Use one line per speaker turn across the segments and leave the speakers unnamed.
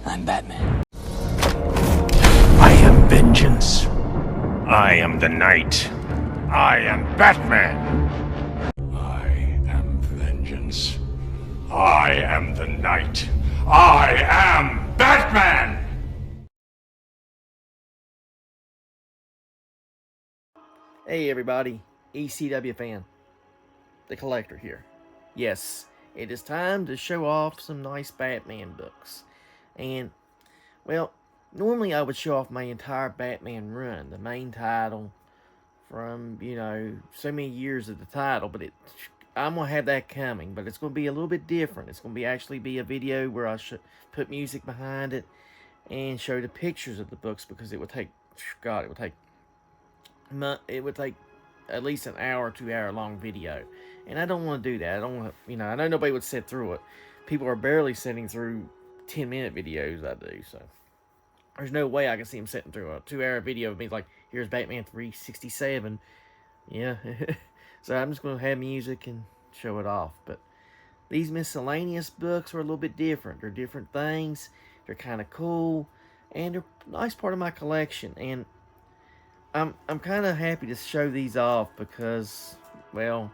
I'm Batman.
I am vengeance. I am the night. I am Batman. I am vengeance. I am the night. I am Batman!
Hey everybody, ECW fan, the collector here. Yes, it is time to show off some nice Batman books. And, well, normally I would show off my entire Batman run, the main title, from, so many years of the title, but I'm going to have that coming, but it's going to be a little bit different. It's going to actually be a video where I put music behind it and show the pictures of the books, because it would take, God, it would take at least an hour, 2 hour long video. And I don't want to do that. I don't want to, I know nobody would sit through it. People are barely sitting through 10-minute videos I do, so there's no way I can see them sitting through a 2 hour video of me like, here's Batman 367. Yeah. So I'm just going to have music and show it off. But these miscellaneous books are a little bit different. They're different things. They're kind of cool. And they're a nice part of my collection. And I'm kind of happy to show these off because, well,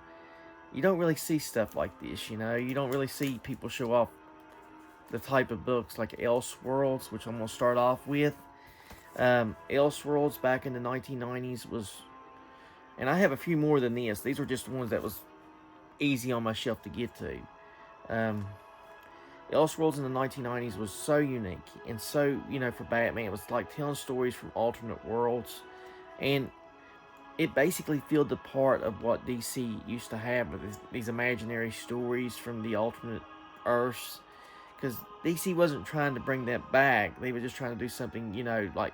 you don't really see stuff like this, You don't really see people show off the type of books like Elseworlds, which I'm going to start off with. Elseworlds back in the 1990s was... And I have a few more than this. These were just ones that was easy on my shelf to get to. Elseworlds in the 1990s was so unique. And so, for Batman, it was like telling stories from alternate worlds. And it basically filled the part of what DC used to have with these imaginary stories from the alternate Earths. Because DC wasn't trying to bring that back. They were just trying to do something, like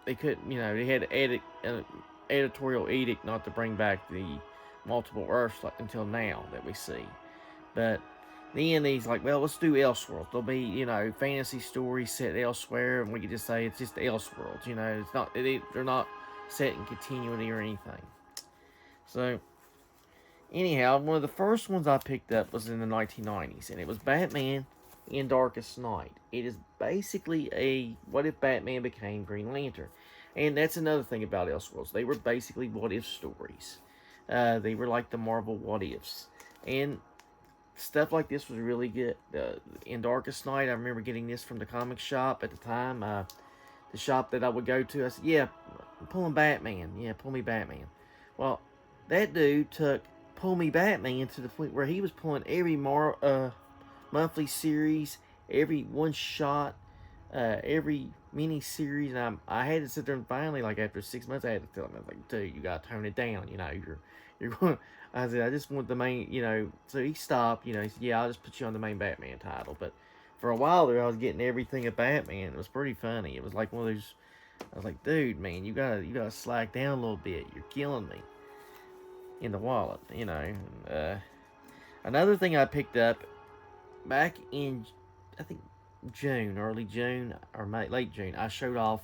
they couldn't, they had an editorial edict not to bring back the multiple Earths until now that we see. But then he's like, well, let's do Elseworlds. There'll be, fantasy stories set elsewhere, and we could just say it's just Elseworlds. It's not, they're not set in continuity or anything. So, anyhow, one of the first ones I picked up was in the 1990s, and it was Batman in Darkest Night. It is basically a what if Batman became Green Lantern. And that's another thing about Elseworlds. They were basically what-if stories. They were like the Marvel what-ifs. And stuff like this was really good. In Darkest Night, I remember getting this from the comic shop at the time. The shop that I would go to. I said, yeah, I'm pulling Batman. Yeah, pull me Batman. Well, that dude took Pull Me Batman to the point where he was pulling every monthly series, every one-shot, every mini-series, and I had to sit there and finally, like, after 6 months, I had to tell him, I was like, dude, you gotta tone it down, you're going, I said, I just want the main, so he stopped, he said, yeah, I'll just put you on the main Batman title, but for a while there, I was getting everything of Batman. It was pretty funny. It was like one of those, I was like, dude, man, you gotta slack down a little bit, you're killing me in the wallet, Another thing I picked up back in, I think, early June, or late June, I showed off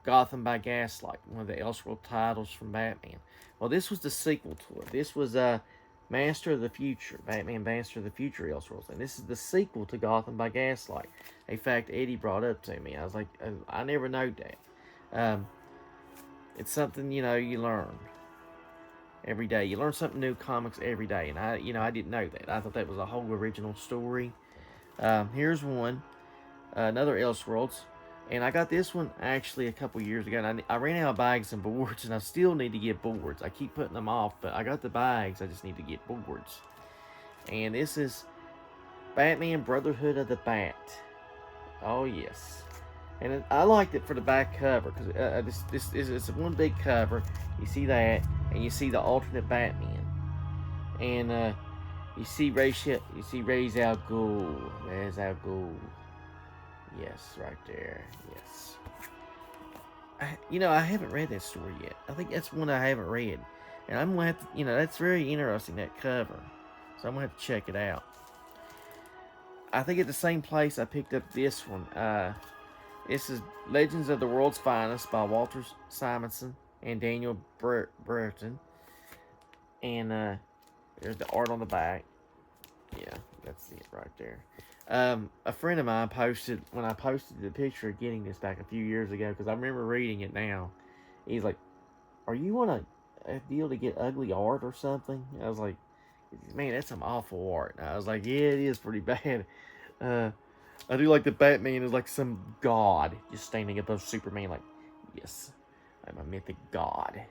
Gotham by Gaslight, one of the Elseworld titles from Batman. Well, this was the sequel to it. This was Master of the Future, Batman Master of the Future Elseworlds, and this is the sequel to Gotham by Gaslight. A fact Eddie brought up to me. I was like, I never know that. It's something, you learn every day. You learn something new, comics every day, and I didn't know that. I thought that was a whole original story. Here's one, another Elseworlds, and I got this one actually a couple years ago, and I ran out of bags and boards, and I still need to get boards. I keep putting them off, but I got the bags, I just need to get boards. And this is Batman Brotherhood of the Bat. Oh, yes. And I liked it for the back cover, because this is one big cover. You see that, and you see the alternate Batman. And, you see Ra's al Ghul. There's Al Ghul. Yes, right there. Yes. I haven't read that story yet. I think that's one I haven't read. And I'm going to have to, that's very interesting, that cover. So I'm going to have to check it out. I think at the same place I picked up this one. This is Legends of the World's Finest by Walter Simonson and Daniel Brereton. And, there's the art on the back. Yeah, That's it right there. A friend of mine posted, when I posted the picture of getting this back a few years ago, because I remember reading it now. He's like, "Are you on a deal to get ugly art or something?" I was like, "Man, that's some awful art." And I was like, "Yeah, it is pretty bad." Uh, I do like the Batman is like some god just standing above Superman, like, "Yes, I'm a mythic god."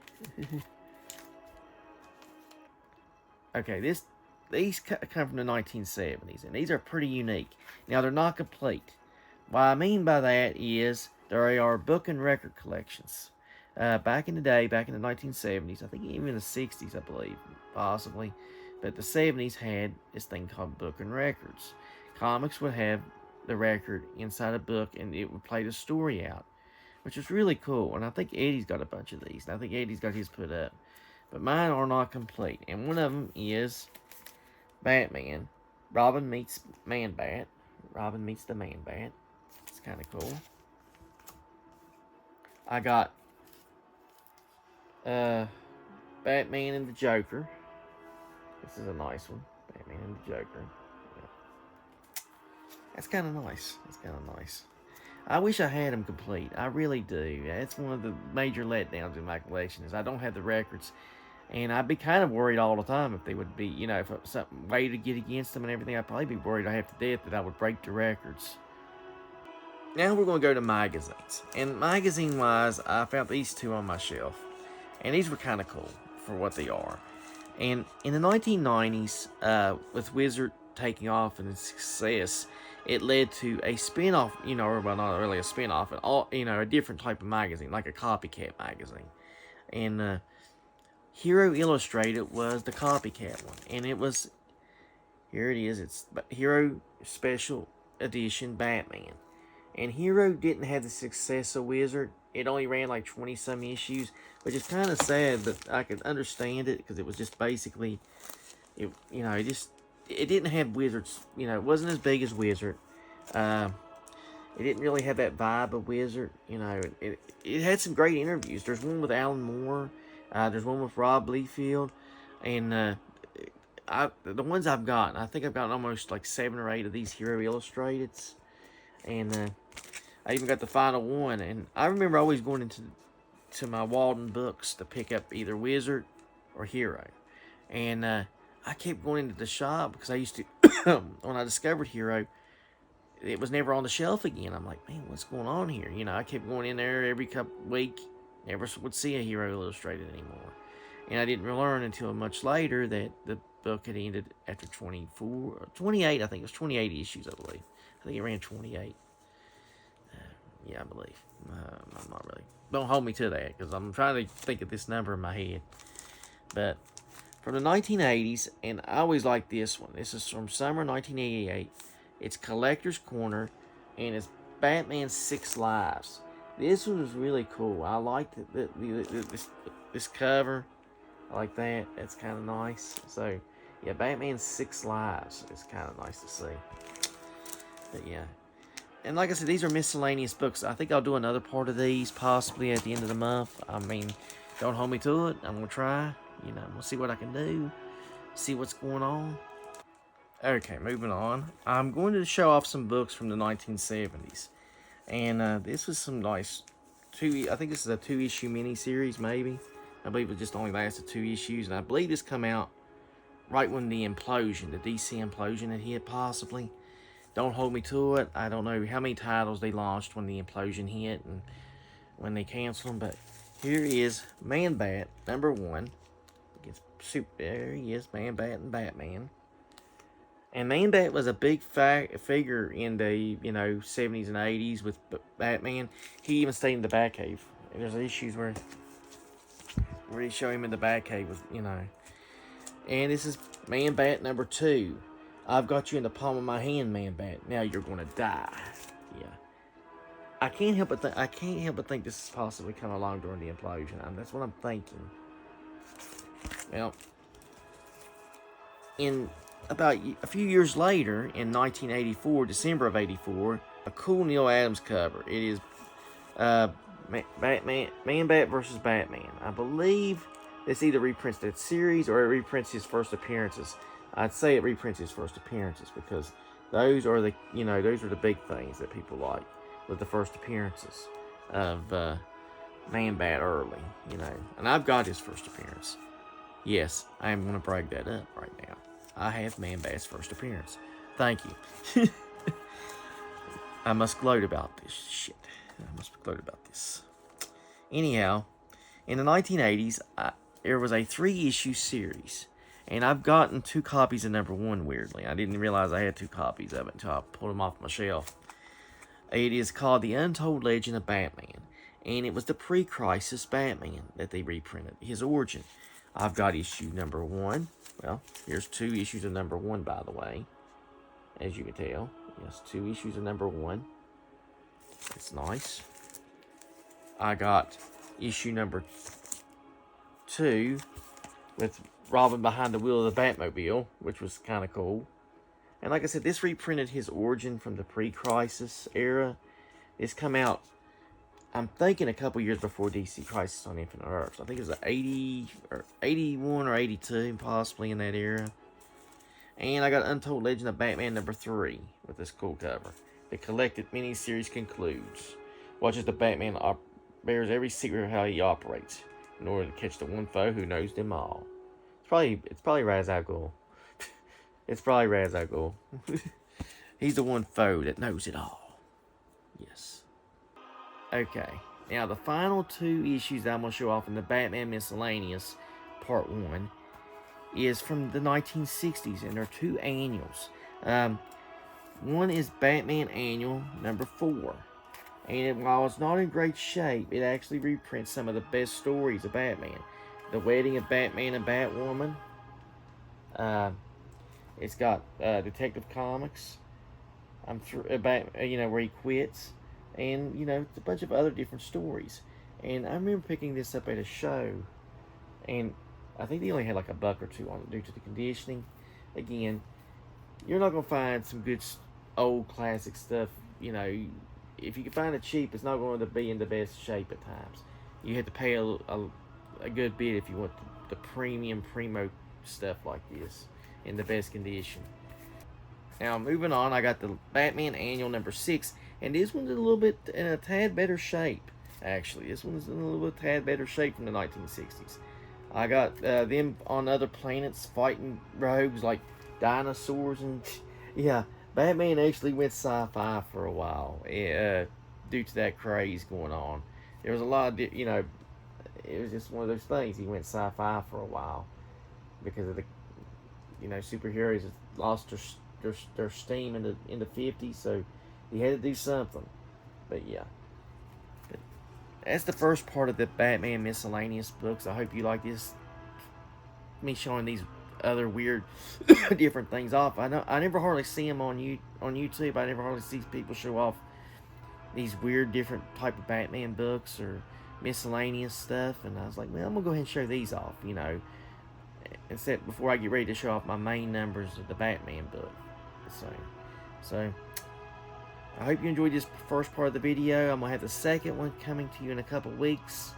Okay, these come from the 1970s, and these are pretty unique. Now, they're not complete. What I mean by that is there are book and record collections. Back in the day, back in the 1970s, I think even the 60s, I believe, possibly, but the 70s had this thing called book and records. Comics would have the record inside a book, and it would play the story out, which is really cool. And I think Eddie's got a bunch of these, and I think Eddie's got his put up. But mine are not complete, and one of them is Batman. Robin meets Man-Bat. Robin meets the Man-Bat. It's kind of cool. I got Batman and the Joker. This is a nice one. Batman and the Joker. Yeah. That's kind of nice. That's kind of nice. I wish I had them complete. I really do. That's one of the major letdowns in my collection is I don't have the records. And I'd be kind of worried all the time if they would be, you know, if some way to get against them and everything, I'd probably be worried I have to death that I would break the records. Now we're going to go to magazines. And magazine-wise, I found these two on my shelf. And these were kind of cool for what they are. And in the 1990s, with Wizard taking off and its success, it led to a spin-off, you know, or well, not really a spin-off, but all, you know, a different type of magazine, like a copycat magazine. And Hero Illustrated was the copycat one, and it was, here it is, it's Hero Special Edition Batman. And Hero didn't have the success of Wizard. It only ran like 20-some issues, which is kind of sad, but I could understand it, because it was just basically, it, you know, it didn't have Wizard's, you know, it wasn't as big as Wizard. It didn't really have that vibe of Wizard, you know. It had some great interviews. There's one with Alan Moore. There's one with Rob Liefeld, and the ones I've gotten, I think I've gotten almost like 7 or 8 of these Hero Illustrateds, and I even got the final one. And I remember always going into my Walden Books to pick up either Wizard or Hero, and I kept going into the shop because I used to when I discovered Hero, it was never on the shelf again. I'm like, man, what's going on here? You know, I kept going in there every week. Never would see a Hero Illustrated anymore. And I didn't learn until much later that the book had ended after 28, I think it was 28 issues, I believe. I think it ran 28. Yeah, I believe. I'm not really. Don't hold me to that, because I'm trying to think of this number in my head. But from the 1980s, and I always liked this one. This is from summer 1988. It's Collector's Corner, and it's Batman's 6 Lives. This one was really cool. I liked this cover. I like that. That's kind of nice. So, yeah, Batman's 6 Lives. It's kind of nice to see. But, yeah. And like I said, these are miscellaneous books. I think I'll do another part of these possibly at the end of the month. I mean, don't hold me to it. I'm going to try. You know, I'm going to see what I can do. See what's going on. Okay, moving on. I'm going to show off some books from the 1970s. And this was some nice I think this is a 2-issue miniseries, maybe. I believe it just only lasted 2 issues. And I believe this come out right when the implosion, the DC implosion had hit, possibly. Don't hold me to it. I don't know how many titles they launched when the implosion hit and when they canceled them. But here is Man-Bat, number 1. There he is, Man-Bat and Batman. And Man-Bat was a big figure in the, you know, 70s and 80s with Batman. He even stayed in the Batcave. There's issues where they show him in the Batcave, with, you know. And this is Man-Bat number 2. I've got you in the palm of my hand, Man-Bat. Now you're gonna die. Yeah. I can't help but think this is possibly coming along during the implosion. That's what I'm thinking. Well, about a few years later, in 1984, December of 84, a cool Neil Adams cover. It is Man-Bat versus Batman. I believe this either reprints that series or it reprints his first appearances. I'd say it reprints his first appearances, because those are the big things that people like, with the first appearances of Man-Bat early, and I've got his first appearance. Yes, I am going to brag that up right now. I have Man-Bat's first appearance. Thank you. I must gloat about this shit. I must gloat about this. Anyhow, in the 1980s, there was a 3-issue series. And I've gotten 2 copies of #1, weirdly. I didn't realize I had 2 copies of it until I pulled them off my shelf. It is called The Untold Legend of Batman. And it was the pre-crisis Batman that they reprinted, his origin. I've got issue #1. Well, here's 2 issues of #1, by the way. As you can tell. Yes, 2 issues of #1. That's nice. I got issue #2 with Robin behind the wheel of the Batmobile, which was kind of cool. And like I said, this reprinted his origin from the pre-crisis era. It's come out, I'm thinking, a couple years before DC Crisis on Infinite Earths. I think it was 80 or 81 or 82, possibly in that era. And I got Untold Legend of Batman #3 with this cool cover. The collected miniseries concludes. Watches the Batman bears every secret of how he operates in order to catch the one foe who knows them all. It's probably Ra's al Ghul. It's probably Ra's al Ghul. He's the one foe that knows it all. Yes. Okay. Now the final 2 issues that I'm going to show off in the Batman Miscellaneous Part 1 is from the 1960s, and they're 2 annuals. One is Batman Annual #4. And while it's not in great shape, it actually reprints some of the best stories of Batman. The Wedding of Batman and Batwoman. It's got Detective Comics. Where he quits, and it's a bunch of other different stories. And I remember picking this up at a show, and I think they only had like $1 or $2 on it due to the conditioning. Again, you're not gonna find some good old classic stuff. If you can find it cheap, it's not going to be in the best shape at times. You have to pay a good bit if you want the premium primo stuff like this in the best condition. Now moving on, I got the Batman Annual #6, and this one's a little bit in a tad better shape. Actually, this one's in a little bit tad better shape from the 1960s. I got them on other planets fighting rogues like dinosaurs, and yeah, Batman actually went sci-fi for a while due to that craze going on. There was a lot of, it was just one of those things. He went sci-fi for a while because of the, superheroes lost their steam in the 50s, so he had to do something. But yeah, that's the first part of the Batman Miscellaneous books. I hope you like this. Me showing these other weird different things off. I never hardly see them on YouTube. I never hardly see people show off these weird different type of Batman books or miscellaneous stuff, and I was like, well, I'm gonna go ahead and show these off, except before I get ready to show off my main numbers of the Batman book. So I hope you enjoyed this first part of the video. I'm gonna have the second one coming to you in a couple weeks,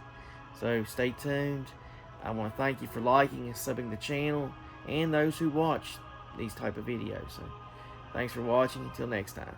so stay tuned. I want to thank you for liking and subbing the channel, and those who watch these type of videos. So thanks for watching. Until next time.